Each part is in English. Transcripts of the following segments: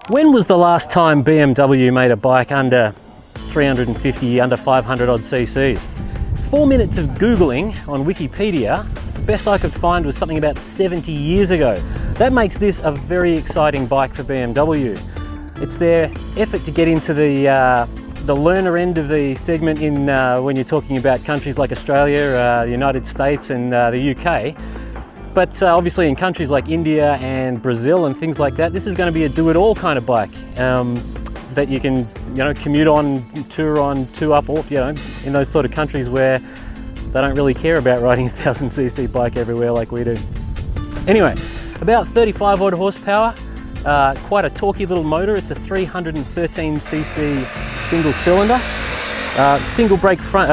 When was the last time BMW made a bike under 350, under 500 odd cc's? 4 minutes of Googling on Wikipedia, the best I could find was something about 70 years ago. That makes this a very exciting bike for BMW. It's their effort to get into the learner end of the segment in when you're talking about countries like Australia, the United States and the UK. But obviously in countries like India and Brazil and things like that, this is going to be a do-it-all kind of bike that you can, commute on, tour on, two up, or in those sort of countries where they don't really care about riding a 1000cc bike everywhere like we do. Anyway, about 35 odd horsepower, quite a torquey little motor. It's a 313cc single cylinder,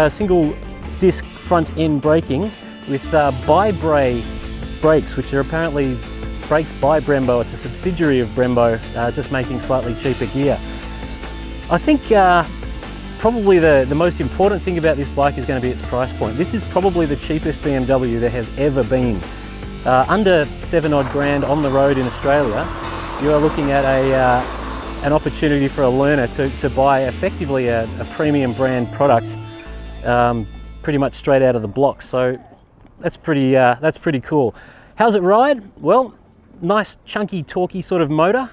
single disc front end braking with bi-bray brakes, which are apparently brakes by Brembo. It's a subsidiary of Brembo, just making slightly cheaper gear. I think probably the most important thing about this bike is going to be its price point. This is probably the cheapest BMW there has ever been. Under 7 odd grand on the road in Australia, you are looking at an opportunity for a learner to buy effectively a premium brand product pretty much straight out of the block. So that's pretty cool. How's it ride? Well, nice chunky torquey sort of motor,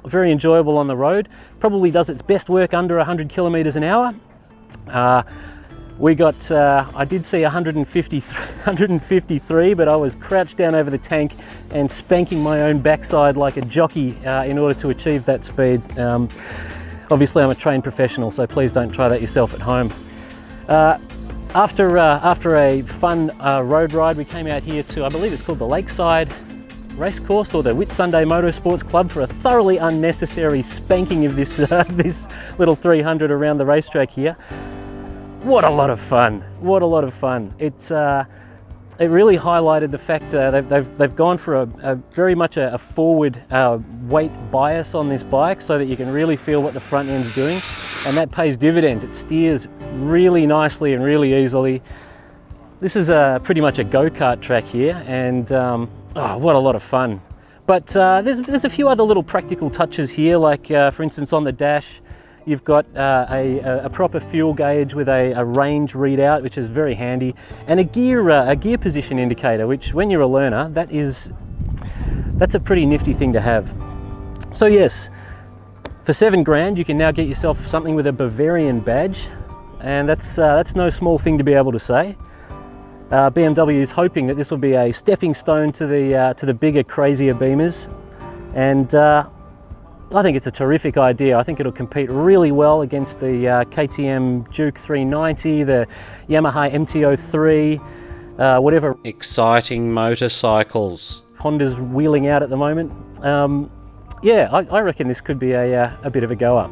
very enjoyable on the road. Probably does its best work under 100 kilometers an hour. We got, I did see 153, but I was crouched down over the tank and spanking my own backside like a jockey in order to achieve that speed. Obviously I'm a trained professional, so please don't try that yourself at home. After a fun road ride, we came out here to, I believe it's called the Lakeside Racecourse or the Whitsunday Motorsports Club for a thoroughly unnecessary spanking of this this little 300 around the racetrack here. What a lot of fun! What a lot of fun! It really highlighted the fact they've gone for a very much a forward weight bias on this bike, so that you can really feel what the front end's doing, and that pays dividends. It steers really nicely and really easily. This is pretty much a go-kart track here, and what a lot of fun. But there's a few other little practical touches here, like for instance on the dash you've got a proper fuel gauge with a range readout, which is very handy, and a gear position indicator, which when you're a learner, that's a pretty nifty thing to have. So yes, for 7 grand you can now get yourself something with a Bavarian badge, and that's no small thing to be able to say. BMW is hoping that this will be a stepping stone to the bigger, crazier Beamers, and I think it's a terrific idea. I think it'll compete really well against the KTM G310R, the Yamaha MT-03, whatever exciting motorcycles Honda's wheeling out at the moment. Yeah, I reckon this could be a bit of a goer.